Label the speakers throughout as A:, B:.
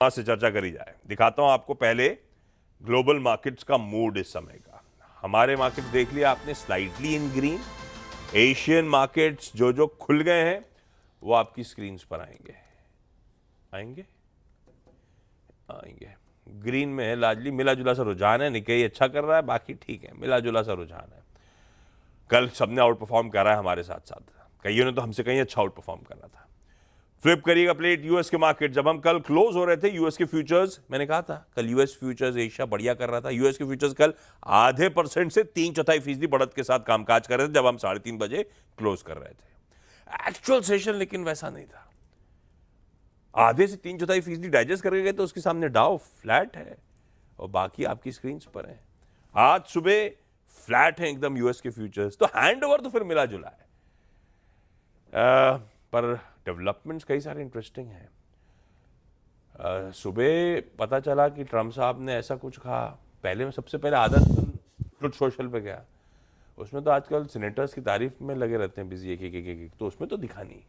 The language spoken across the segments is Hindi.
A: वहां से चर्चा करी जाए। दिखाता हूं आपको पहले ग्लोबल मार्केट्स का मूड इस समय का। हमारे मार्केट देख लिया आपने, स्लाइटली इन ग्रीन। एशियन मार्केट्स जो जो खुल गए हैं वो आपकी स्क्रीन पर आएंगे आएंगे आएंगे। ग्रीन में है, लार्जली मिला जुला सा रुझान है। निकेई अच्छा कर रहा है, बाकी ठीक है, मिला जुला सा रुझान है। कल सबने आउट परफॉर्म करा है हमारे साथ साथ, कईयों ने तो हमसे कहीं अच्छा आउट परफॉर्म करा था। फ्लिप करिएगा प्लेट यूएस के मार्केट। जब हम कल क्लोज हो रहे थे, यूएस के फ्यूचर्स, मैंने कहा था कल यूएस फ्यूचर्स एशिया बढ़िया कर रहा था। यूएस के फ्यूचर्स कल ½ % से 3/4% बढ़त के साथ कामकाज कर रहे थे जब हम 3:30 बजे क्लोज कर रहे थे। एक्चुअल सेशन लेकिन वैसा नहीं था। ½ से 3/4% डाइजेस्ट करके गए तो उसके सामने डाउ फ्लैट है और बाकी आपकी स्क्रीन पर है। आज सुबह फ्लैट है एकदम यूएस के फ्यूचर्स। तो हैंड ओवर तो फिर मिला जुला है, पर डेवलपमेंट्स कई सारे इंटरेस्टिंग हैं। सुबह पता चला कि ट्रम्प साहब ने ऐसा कुछ कहा। पहले सबसे पहले आधा ट्रुथ सोशल पे गया, उसमें तो आजकल सीनेटर्स की तारीफ में लगे रहते हैं बिजी, एक, तो उसमें तो दिखा नहीं।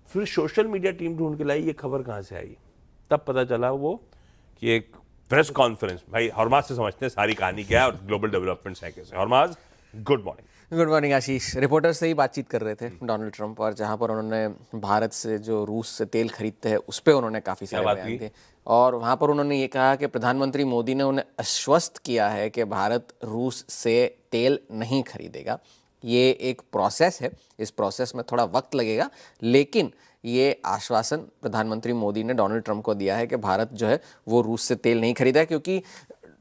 A: फिर सोशल मीडिया टीम ढूंढ के लाई ये खबर कहाँ से आई, तब पता चला वो कि एक प्रेस कॉन्फ्रेंस। भाई हरमाज से समझते हैं सारी कहानी क्या है और ग्लोबल डेवलपमेंट्स है कैसे। हरमाज, गुड मॉर्निंग।
B: गुड मॉर्निंग आशीष। रिपोर्टर से ही बातचीत कर रहे थे डोनाल्ड ट्रंप, और जहां पर उन्होंने भारत से जो रूस से तेल खरीदते हैं उस पर उन्होंने काफ़ी सारे बयान दिए, और वहां पर उन्होंने ये कहा कि प्रधानमंत्री मोदी ने उन्हें आश्वस्त किया है कि भारत रूस से तेल नहीं खरीदेगा। ये एक प्रोसेस है, इस प्रोसेस में थोड़ा वक्त लगेगा, लेकिन ये आश्वासन प्रधानमंत्री मोदी ने डोनाल्ड ट्रंप को दिया है कि भारत जो है वो रूस से तेल नहीं खरीदा, क्योंकि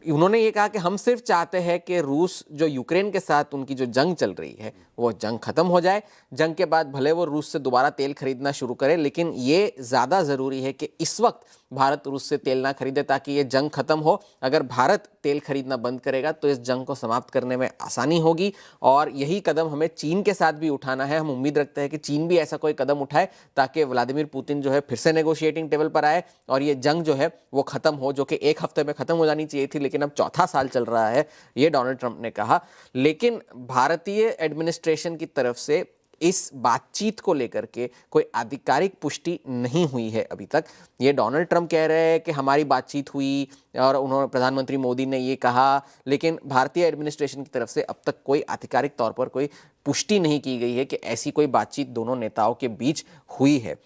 B: उन्होंने ये कहा कि हम सिर्फ चाहते हैं कि रूस जो यूक्रेन के साथ उनकी जो जंग चल रही है वो जंग खत्म हो जाए। जंग के बाद भले वो रूस से दोबारा तेल खरीदना शुरू करे, लेकिन ये ज़्यादा ज़रूरी है कि इस वक्त भारत रूस से तेल ना खरीदे ताकि ये जंग खत्म हो। अगर भारत तेल खरीदना बंद करेगा तो इस जंग को समाप्त करने में आसानी होगी, और यही कदम हमें चीन के साथ भी उठाना है। हम उम्मीद रखते हैं कि चीन भी ऐसा कोई कदम उठाए ताकि व्लादिमीर पुतिन जो है फिर से नेगोशिएटिंग टेबल पर आए और ये जंग जो है वो खत्म हो, जो कि 1 हफ्ते में खत्म हो जानी चाहिए थी, लेकिन अब चौथा साल चल रहा है, ये डोनाल्ड ट्रंप ने कहा। लेकिन भारतीय एडमिनिस्ट्रेशन की तरफ से इस बातचीत को लेकर के कोई आधिकारिक पुष्टि नहीं हुई है अभी तक। ये डोनाल्ड ट्रंप कह रहे हैं कि हमारी बातचीत हुई और उन्होंने, प्रधानमंत्री मोदी ने ये कहा, लेकिन भारतीय एडमिनिस्ट्रेशन की तरफ से अब तक कोई आधिकारिक तौर पर कोई पुष्टि नहीं की गई है कि ऐसी कोई बातचीत दोनों नेताओं के बीच हुई है।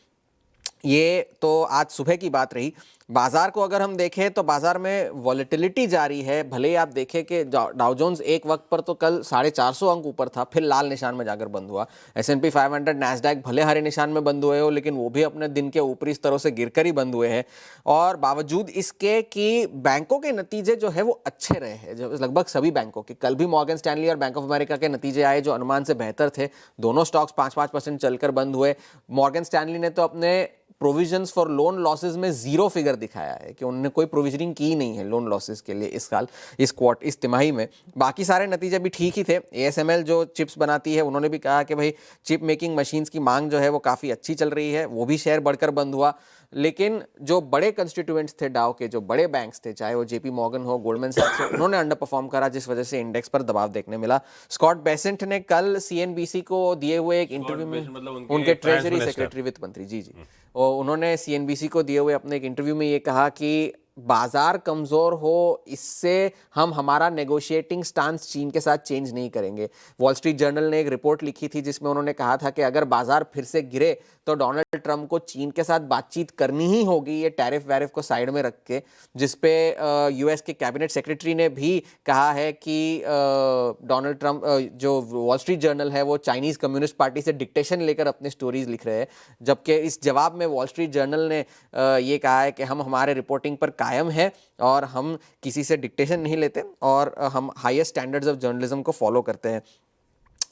B: ये तो आज सुबह की बात रही। बाजार को अगर हम देखें तो बाजार में वॉलेटिलिटी जारी है। भले ही आप देखें कि डाउ जोन्स एक वक्त पर तो कल 450 अंक ऊपर था, फिर लाल निशान में जाकर बंद हुआ। S&P 500, नैस्डैक भले हरे निशान में बंद हुए हो, लेकिन वो भी अपने दिन के ऊपरी स्तरों से गिरकर ही बंद हुए हैं। और बावजूद इसके कि बैंकों के नतीजे जो है वो अच्छे रहे हैं, जो लगभग सभी बैंकों के। कल भी मॉर्गन स्टैनली और बैंक ऑफ अमेरिका के नतीजे आए जो अनुमान से बेहतर थे। दोनों स्टॉक्स 5-5% चलकर बंद हुए। मॉर्गन स्टैनली ने तो अपने प्रोविजंस फॉर लोन लॉसेज में 0 फिगर दिखाया है कि उन्होंने कोई प्रोविजनिंग की नहीं है लोन लॉसेज के लिए इस साल, इस तिमाही में। बाकी सारे नतीजे भी ठीक ही थे। ASML जो चिप्स बनाती है, उन्होंने भी कहा कि भाई चिप मेकिंग मशीन्स की मांग जो है वो काफ़ी अच्छी चल रही है, वो भी शेयर बढ़कर बंद हुआ। लेकिन जो बड़े कंस्टिट्यूएंट्स थे डाउ के, जो बड़े बैंक्स थे, चाहे वो JP मॉर्गन हो, गोल्डमैन सैक्स हो, उन्होंने अंडर परफॉर्म करा, जिस वजह से इंडेक्स पर दबाव देखने मिला। स्कॉट बेसेंट ने कल CNBC को दिए हुए एक इंटरव्यू में, उनके ट्रेजरी सेक्रेटरी, वित्त मंत्री, जी, और उन्होंने CNBC को दिए हुए अपने एक इंटरव्यू में ये कहा कि बाजार कमज़ोर हो, इससे हम हमारा नेगोशिएटिंग स्टांस चीन के साथ चेंज नहीं करेंगे। वॉल स्ट्रीट जर्नल ने एक रिपोर्ट लिखी थी जिसमें उन्होंने कहा था कि अगर बाजार फिर से गिरे तो डोनाल्ड ट्रंप को चीन के साथ बातचीत करनी ही होगी, ये टैरिफ वैरिफ को साइड में रख के। जिसपे US के कैबिनेट सेक्रेटरी ने भी कहा है कि डोनाल्ड ट्रंप, जो वॉल स्ट्रीट जर्नल है, वो चाइनीज़ कम्युनिस्ट पार्टी से डिक्टेशन लेकर अपने स्टोरीज लिख रहे हैं, जबकि इस जवाब में वॉल स्ट्रीट जर्नल ने ये कहा है कि हम हमारे रिपोर्टिंग पर कायम है और हम किसी से डिक्टेशन नहीं लेते और हम हाईएस्ट स्टैंडर्ड्स ऑफ जर्नलिज्म को फॉलो करते हैं।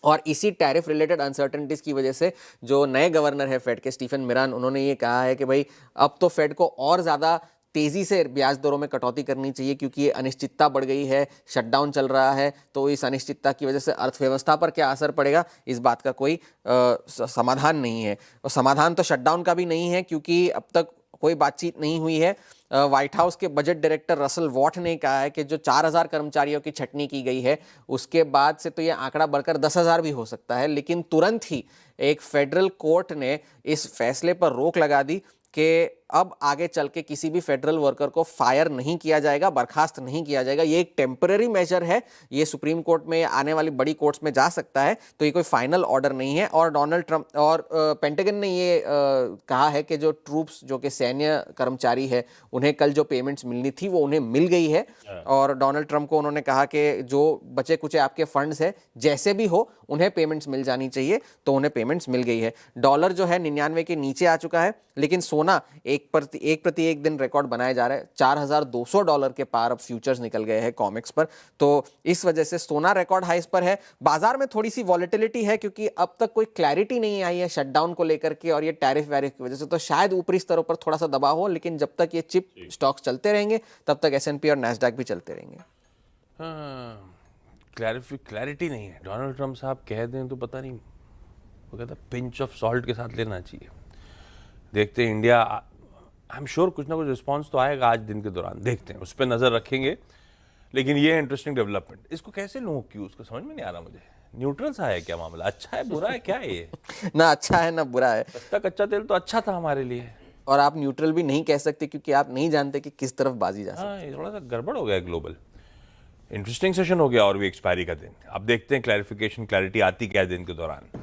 B: और इसी टैरिफ रिलेटेड अनसर्टेनिटीज़ की वजह से जो नए गवर्नर है फेड के, स्टीफन मिरान, उन्होंने ये कहा है कि भाई अब तो फेड को और ज़्यादा तेज़ी से ब्याज दरों में कटौती करनी चाहिए, क्योंकि ये अनिश्चितता बढ़ गई है, शटडाउन चल रहा है। तो इस अनिश्चितता की वजह से अर्थव्यवस्था पर क्या असर पड़ेगा, इस बात का कोई समाधान नहीं है। और समाधान तो शटडाउन का भी नहीं है, क्योंकि अब तक कोई बातचीत नहीं हुई है। व्हाइट हाउस के बजट डायरेक्टर रसल वॉट ने कहा है कि जो 4000 कर्मचारियों की छटनी की गई है, उसके बाद से तो ये आंकड़ा बढ़कर 10,000 भी हो सकता है। लेकिन तुरंत ही एक फेडरल कोर्ट ने इस फैसले पर रोक लगा दी कि अब आगे चल के किसी भी फेडरल वर्कर को फायर नहीं किया जाएगा, बर्खास्त नहीं किया जाएगा। ये एक टेम्पररी मेजर है, ये सुप्रीम कोर्ट में आने वाली बड़ी कोर्ट्स में जा सकता है, तो ये कोई फाइनल ऑर्डर नहीं है। और डोनाल्ड ट्रंप और पेंटागन ने ये कहा है कि जो ट्रूप्स, जो कि सैन्य कर्मचारी है, उन्हें कल जो पेमेंट्स मिलनी थी वो उन्हें मिल गई है। और डोनाल्ड ट्रंप को उन्होंने कहा कि जो बचे कुचे आपके फंड्स है, जैसे भी हो उन्हें पेमेंट्स मिल जानी चाहिए, तो उन्हें पेमेंट्स मिल गई है। डॉलर जो है 99 के नीचे आ चुका है, लेकिन सोना एक प्रति एक दिन रिकॉर्ड बनाया जा रहा है। $4200 के पार अब फ्यूचर्स निकल गए हैं कॉमिक्स पर, तो इस वजह से सोना रिकॉर्ड हाइस पर है। बाजार में थोड़ी सी वॉलेटिलिटी है क्योंकि अब तक कोई क्लैरिटी नहीं आई है शटडाउन को लेकर के और ये टैरिफ वैरिफ की वजह से, तो शायद ऊपरी स्तरों पर थोड़ा सा दबाव हो, लेकिन जब तक ये चिप स्टॉक्स चलते रहेंगे तब तक S&P और नैस्डैक भी चलते रहेंगे।
A: क्लैरिटी नहीं है। डोनाल्ड ट्रंप साहब कह दें तो पता नहीं, वो कहता पिंच ऑफ सॉल्ट के साथ लेना चाहिए। देखते हैं इंडिया, आई एम श्योर कुछ ना कुछ रिस्पांस तो आएगा आज दिन के दौरान, देखते हैं, उस पर नज़र रखेंगे। लेकिन ये है इंटरेस्टिंग डेवलपमेंट। इसको कैसे लूँ, क्यों, उसको समझ में नहीं आ रहा मुझे। न्यूट्रल सा है क्या मामला, अच्छा है बुरा है, क्या है ये?
B: ना अच्छा है ना बुरा है।
A: सस्ता कच्चा तेल तो अच्छा था हमारे लिए,
B: और आप न्यूट्रल भी नहीं कह सकते क्योंकि आप नहीं जानते कि किस तरफ बाजी जा सकती है।
A: हाँ, ये थोड़ा सा गड़बड़ हो गया ग्लोबल। इंटरेस्टिंग सेशन हो गया और भी एक्सपायरी का दिन। अब देखते हैं क्लैरिफिकेशन, क्लैरिटी आती क्या है दिन के दौरान।